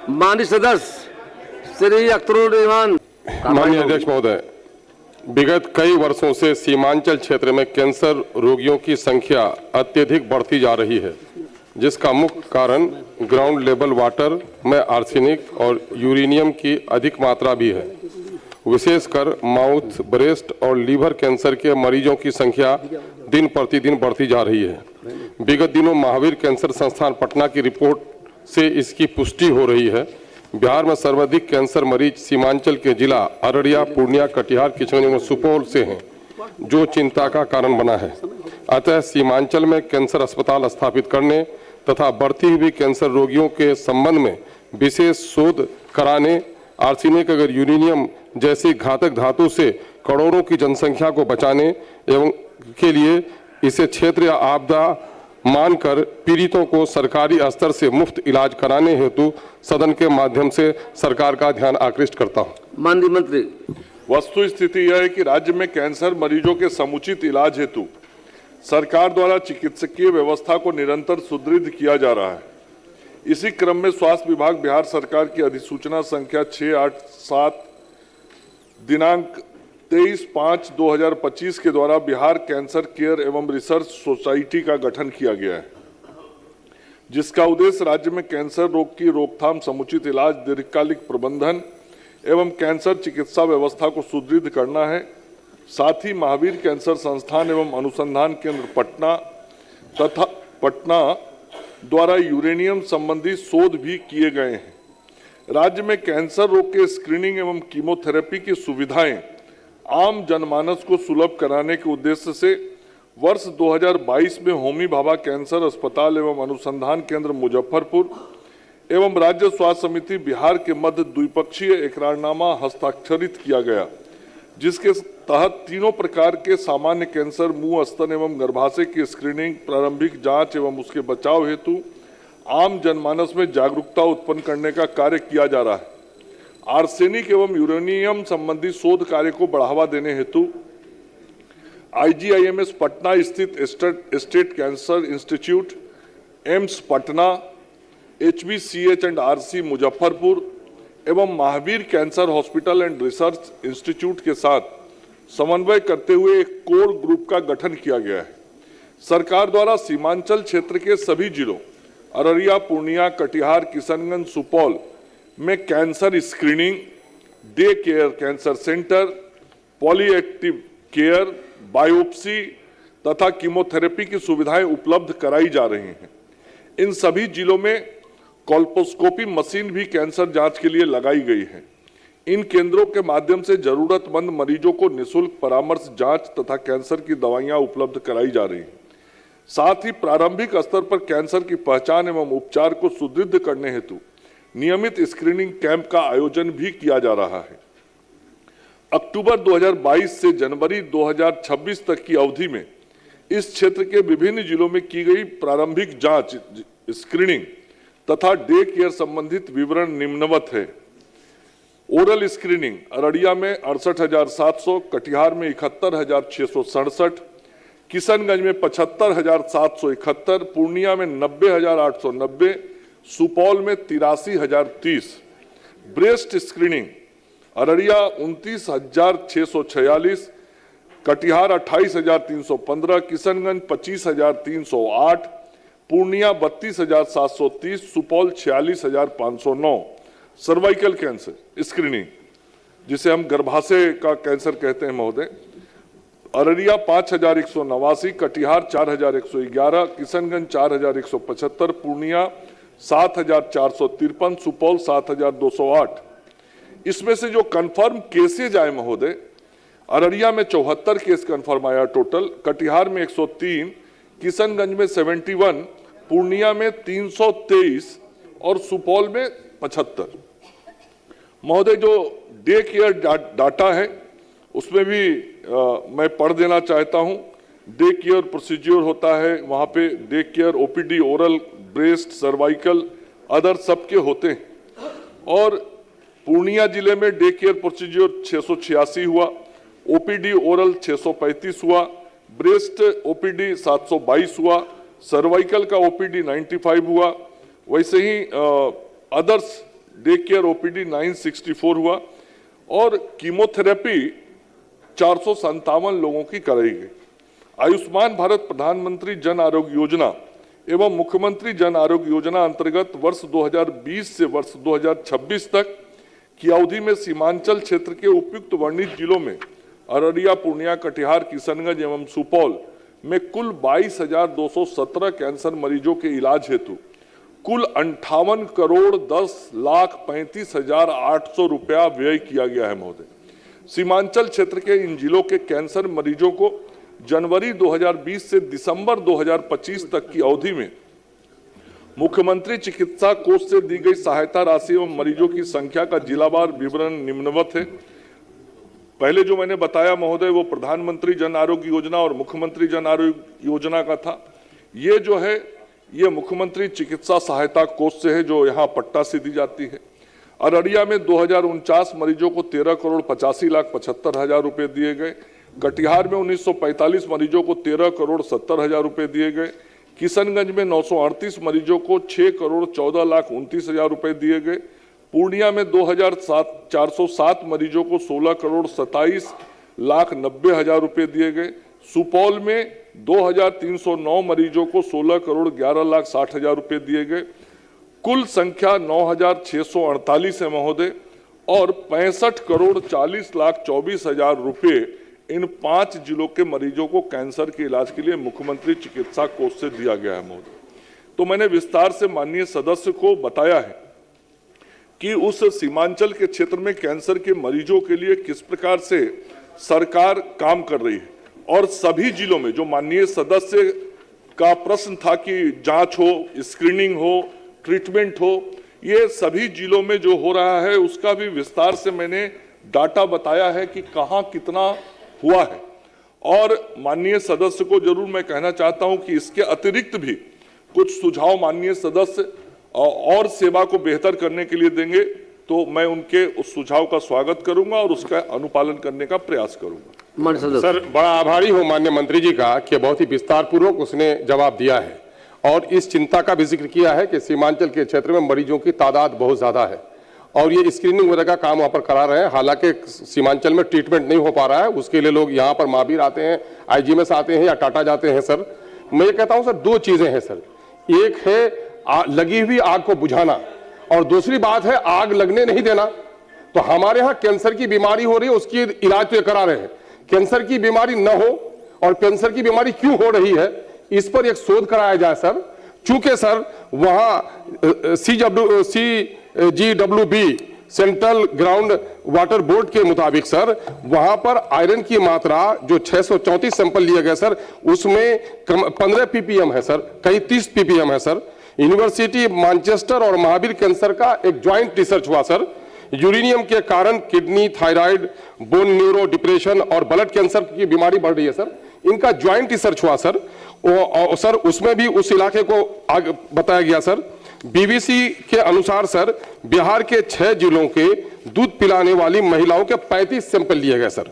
माननीय सदस्य श्री अख्तरुल रहमान। माननीय अध्यक्ष महोदय, विगत कई वर्षों से सीमांचल क्षेत्र में कैंसर रोगियों की संख्या अत्यधिक बढ़ती जा रही है, जिसका मुख्य कारण ग्राउंड लेवल वाटर में आर्सेनिक और यूरेनियम की अधिक मात्रा भी है। विशेषकर माउथ, ब्रेस्ट और लीवर कैंसर के मरीजों की संख्या दिन प्रतिदिन बढ़ती जा रही है। विगत दिनों महावीर कैंसर संस्थान पटना की रिपोर्ट से इसकी पुष्टि हो रही है। बिहार में सर्वाधिक कैंसर मरीज सीमांचल के जिला अररिया, पूर्णिया, कटिहार, किशनगंज और सुपौल से हैं, जो चिंता का कारण बना है। अतः सीमांचल में कैंसर अस्पताल स्थापित करने तथा बढ़ती हुई कैंसर रोगियों के संबंध में विशेष शोध कराने, आर्सेनिक अगर यूरेनियम जैसी घातक धातु से करोड़ों की जनसंख्या को बचाने एवं के लिए इसे क्षेत्र या आपदा मानकर पीड़ितों को सरकारी स्तर से मुफ्त इलाज कराने हेतु सदन के माध्यम से सरकार का ध्यान आकृष्ट करता हूं। माननीय मंत्री। वस्तु स्थिति यह है कि राज्य में कैंसर मरीजों के समुचित इलाज हेतु सरकार द्वारा चिकित्सकीय व्यवस्था को निरंतर सुदृढ़ किया जा रहा है। इसी क्रम में स्वास्थ्य विभाग बिहार सरकार की अधिसूचना संख्या 687 दिनांक 23/5/2025 के द्वारा बिहार कैंसर केयर एवं रिसर्च सोसाइटी का गठन किया गया है, जिसका उद्देश्य राज्य में कैंसर रोग की रोकथाम, समुचित इलाज, दीर्घकालिक प्रबंधन एवं कैंसर चिकित्सा व्यवस्था को सुदृढ़ करना है। साथ ही महावीर कैंसर संस्थान एवं अनुसंधान केंद्र पटना द्वारा यूरेनियम संबंधी शोध भी किए गए हैं। राज्य में कैंसर रोग के स्क्रीनिंग एवं कीमोथेरेपी की सुविधाएं आम जनमानस को सुलभ कराने के उद्देश्य से वर्ष 2022 में होमी भाभा कैंसर अस्पताल एवं अनुसंधान केंद्र मुजफ्फरपुर एवं राज्य स्वास्थ्य समिति बिहार के मध्य द्विपक्षीय एकरारनामा हस्ताक्षरित किया गया, जिसके तहत तीनों प्रकार के सामान्य कैंसर, मुंह, स्तन एवं गर्भाशय की स्क्रीनिंग, प्रारंभिक जांच एवं उसके बचाव हेतु आम जनमानस में जागरूकता उत्पन्न करने का कार्य किया जा रहा है। आर्सेनिक एवं यूरेनियम संबंधी शोध कार्य को बढ़ावा देने हेतु IGIMS पटना स्थित state cancer institute, AIIMS Patna, HBCH&RC Muzaffarpur एवं Mahavir cancer hospital and research institute के साथ समन्वय करते हुए एक कोर ग्रुप का गठन किया गया है। सरकार द्वारा सीमांचल क्षेत्र के सभी जिलों अररिया, पूर्णिया, कटिहार, किशनगंज, सुपौल में cancer screening, day care cancer centre, palliative care, biopsy तथा कीमोथेरेपी की सुविधाएं उपलब्ध कराई जा रही हैं। इन सभी जिलों में कोल्पोस्कोपी मशीन भी कैंसर जांच के लिए लगाई गई है। इन केंद्रों के माध्यम से जरूरतमंद मरीजों को निःशुल्क परामर्श, जांच तथा कैंसर की दवाइयां उपलब्ध कराई जा रही हैं। साथ ही प्रारंभिक स्तर पर कैंसर की पहचान एवं उपचार को सुदृढ़ करने हेतु नियमित स्क्रीनिंग कैंप का आयोजन भी किया जा रहा है। अक्टूबर 2022 से जनवरी 2026 तक की अवधि में इस क्षेत्र के विभिन्न जिलों में की गई प्रारंभिक जांच, स्क्रीनिंग तथा डे केयर संबंधित विवरण निम्नवत है। ओरल स्क्रीनिंग अररिया में 68,700, कटिहार में 71,667, किशनगंज में 75,771, पूर्णिया में 90,890, सुपौल में 83,030। Breast screening Araria 29,646, Katihar 28,315, Kishanganj 25,308, Purnia 32,730, Supaul 46,509। Cervical cancer screening, जिसे हम गर्भाशय का कैंसर कहते हैं महोदय, अररिया 5,189, कटिहार 4,111, किशनगंज 4,175, पूर्णिया 7,453, सुपौल 7,208। इसमें से जो कंफर्म केसेज आए महोदय, अररिया में 74 केस कंफर्म आया टोटल, कटिहार में 103, किशनगंज में 71, पूर्णिया में 323 और सुपौल में 75। महोदय, जो डे केयर डाटा है उसमें भी मैं पढ़ देना चाहता हूं। डे केयर प्रोसीजर होता है, वहां पे day care OPD, oral, breast, cervical, other सबके होते हैं। और पूर्णिया जिले में डे केयर प्रोसीजर 686 हुआ, OPD ओरल 635 हुआ, ब्रेस्ट OPD 722 हुआ, सर्वाइकल का OPD 95 हुआ। वैसे ही अदर्स डे केयर ओपीडी 964 हुआ और कीमोथेरेपी 457 लोगों की कराई गई। आयुष्मान भारत प्रधानमंत्री जन आरोग्य योजना एवं मुख्यमंत्री जन आरोग्य योजना अंतर्गत वर्ष 2020 से वर्ष 2026 तक की अवधि में सीमांचल क्षेत्र के उपयुक्त वर्णित जिलों में अररिया, पूर्णिया, कटिहार, किशनगंज एवं सुपौल में कुल 22,217 कैंसर मरीजों के इलाज हेतु कुल 58 करोड़ 10,35,800 रुपया व्यय किया गया है महोदय। सीमांचल क्षेत्र के इन जिलों के कैंसर मरीजों को जनवरी 2020 से दिसंबर 2025 तक की अवधि में मुख्यमंत्री चिकित्सा कोष से दी गई सहायता राशि एवं मरीजों की संख्या का जिलावार विवरण निम्नवत है। पहले जो मैंने बताया महोदय वो प्रधानमंत्री जन आरोग्य योजना और मुख्यमंत्री जन आरोग्य योजना का था। ये जो है ये मुख्यमंत्री चिकित्सा सहायता कोष से है जो यहाँ पट्टा से दी जाती है। अररिया में 2049 मरीजों को 13,85,75,000 रुपए दिए गए। कटिहार में 1945 मरीजों को 13,70,000 रुपए दिए गए। किशनगंज में 938 मरीजों को 6,14,29,000 रुपए दिए गए। पूर्णिया में 2,407 मरीजों को 16,27,90,000 रुपए दिए गए। सुपौल में 2,309 मरीजों को 16,11,60,000 रुपए दिए गए। कुल संख्या 9,648 है महोदय और 65,40,24,000 रुपए इन 5 जिलों के मरीजों को कैंसर के इलाज के लिए मुख्यमंत्री चिकित्सा कोष से दिया गया है महोदय। तो मैंने विस्तार से माननीय सदस्य को बताया है कि उस सीमांचल के क्षेत्र में कैंसर के मरीजों के लिए किस प्रकार से सरकार काम कर रही है और सभी जिलों में जो माननीय सदस्य का प्रश्न था कि जांच हो, स्क्रीनिंग हो, ट्रीटमेंट हो, ये सभी जिलों में जो हो रहा है उसका भी विस्तार से मैंने डाटा बताया है कि कहां कितना हुआ है। और माननीय सदस्य को जरूर मैं कहना चाहता हूं कि इसके अतिरिक्त भी कुछ सुझाव माननीय सदस्य और सेवा को बेहतर करने के लिए देंगे तो मैं उनके उस सुझाव का स्वागत करूंगा और उसका अनुपालन करने का प्रयास करूंगा। सर, बड़ा आभारी हूं माननीय मंत्री जी का कि बहुत ही विस्तार पूर्वक उसने जवाब दिया है और इस चिंता का भी जिक्र किया है कि सीमांचल के क्षेत्र में मरीजों की तादाद बहुत ज्यादा है और ये स्क्रीनिंग वगैरह का काम वहाँ पर करा रहे हैं। हालांकि सीमांचल में ट्रीटमेंट नहीं हो पा रहा है, उसके लिए लोग यहाँ पर महावीर आते हैं, आईजीएमएस आते हैं या टाटा जाते हैं। सर मैं ये कहता हूँ सर 2 चीजें हैं सर, एक है लगी हुई आग को बुझाना और दूसरी बात है आग लगने नहीं देना। तो हमारे यहाँ कैंसर की बीमारी हो रही है उसकी इलाज तो ये करा रहे हैं, कैंसर की बीमारी न हो और कैंसर की बीमारी क्यों हो रही है इस पर एक शोध कराया जाए सर। चूंकि सर वहां CGWB central ground water board के मुताबिक सर वहां पर आयरन की मात्रा जो 634 सैंपल लिए गए सर उसमें 15 ppm है सर, कहीं 30 ppm है सर। यूनिवर्सिटी मैनचेस्टर और महावीर कैंसर का एक ज्वाइंट रिसर्च हुआ सर। यूरेनियम के कारण kidney, thyroid, bone neuro, depression और ब्लड कैंसर की बीमारी बढ़ रही है सर। इनका ज्वाइंट रिसर्च हुआ सर सर उसमें भी उस इलाके को आगे बताया गया सर। बीबीसी के अनुसार सर बिहार के 6 जिलों के दूध पिलाने वाली महिलाओं के 35 सैंपल लिए गए सर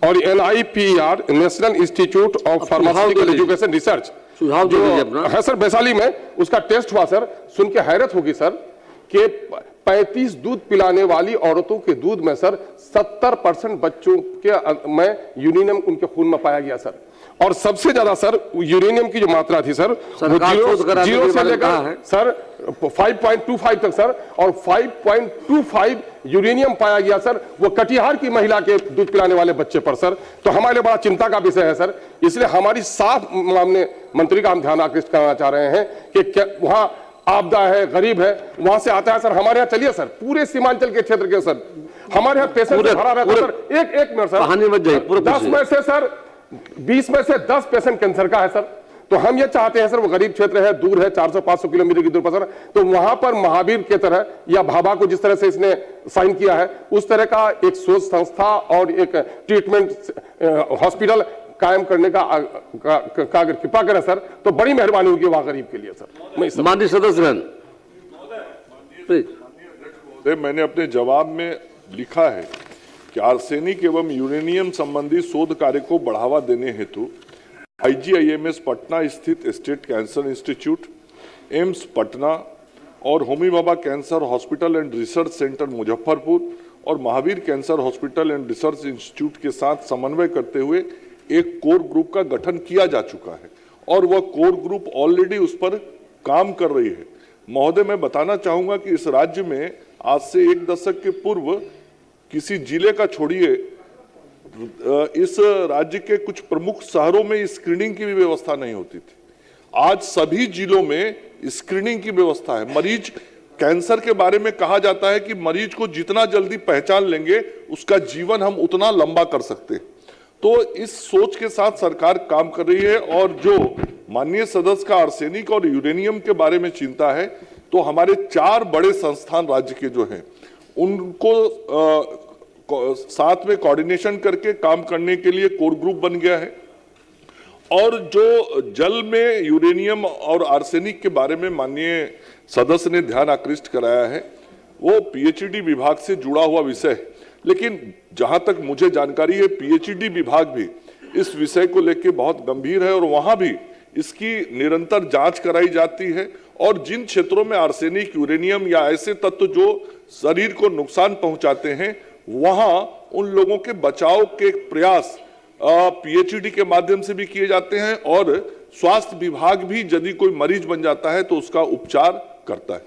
और NIPR national institute of pharmaceutical education research जो है सर वैशाली में उसका टेस्ट हुआ सर। सुन के हैरत होगी सर कि 35 दूध पिलाने वाली औरतों के दूध में सर 70% बच्चों के में यूरेनियम उनके खून में पाया गया सर। और सबसे ज्यादा सर यूरेनियम की जो मात्रा थी सर वो 0 से लेकर सर 5.25 तक सर और 5.25 यूरेनियम पाया गया सर वो कटिहार की महिला के दूध पिलाने वाले बच्चे पर सर। तो हमारे लिए बड़ा चिंता का विषय है सर। इसलिए हमारी साफ मामले मंत्री का हम ध्यान आकृष्ट करना चाह रहे हैं कि वहां आपदा है, गरीब है, वहां से आता है सर। हमारे यहाँ चलिए सर पूरे सीमांचल के क्षेत्र के सर हमारे यहाँ पेशेंट भरा रहता है सर। एक मिनट सर, 10 में से सर 20 में से 10 पेशेंट कैंसर का है सर। तो हम ये चाहते हैं सर वो गरीब क्षेत्र है, दूर है, 400-500 किलोमीटर की दूर पर सर, तो वहां पर महावीर के तरह या भाभा को जिस तरह से इसने साइन किया है उस तरह का एक शोध संस्था और एक ट्रीटमेंट हॉस्पिटल कायम करने का अगर कृपा करें सर तो बड़ी मेहरबानी होगी वहां गरीब के लिए सर। माननीय सदस्य मैंने अपने जवाब में लिखा है कि आर्सेनिक एवं यूरेनियम संबंधी शोध कार्य को बढ़ावा देने हेतु IGIMS पटना स्थित state cancer institute, AIIMS Patna, और Homi Bhabha cancer hospital and research centre Muzaffarpur और Mahavir cancer hospital and research institute के साथ समन्वय करते हुए एक कोर ग्रुप का गठन किया जा चुका है और वह कोर ग्रुप ऑलरेडी उस पर काम कर रही है। महोदय, मैं बताना चाहूंगा कि इस राज्य में आज से 1 दशक के पूर्व किसी जिले का छोड़िए, इस राज्य के कुछ प्रमुख शहरों में स्क्रीनिंग की भी व्यवस्था नहीं होती थी। आज सभी जिलों में स्क्रीनिंग की व्यवस्था है। मरीज कैंसर के बारे में कहा जाता है कि मरीज को जितना जल्दी पहचान लेंगे उसका जीवन हम उतना लंबा कर सकते हैं। तो इस सोच के साथ सरकार काम कर रही है और जो माननीय सदस्य का आर्सेनिक और यूरेनियम के बारे में चिंता है, तो हमारे 4 बड़े संस्थान राज्य के जो हैं उनको साथ में कोऑर्डिनेशन करके काम करने के लिए कोर ग्रुप बन गया है। और जो जल में यूरेनियम और आर्सेनिक के बारे में माननीय सदस्य ने ध्यान आकृष्ट कराया है, वो पीएचईडी विभाग से जुड़ा हुआ विषय है, लेकिन जहां तक मुझे जानकारी है पीएचईडी विभाग भी इस विषय को लेकर बहुत गंभीर है और वहां भी इसकी निरंतर जांच कराई जाती है। और जिन क्षेत्रों में आर्सेनिक, यूरेनियम या ऐसे तत्व जो शरीर को नुकसान पहुंचाते हैं, वहां उन लोगों के बचाव के प्रयास पीएचईडी के माध्यम से भी किए जाते हैं और स्वास्थ्य विभाग भी यदि कोई मरीज बन जाता है तो उसका उपचार करता है।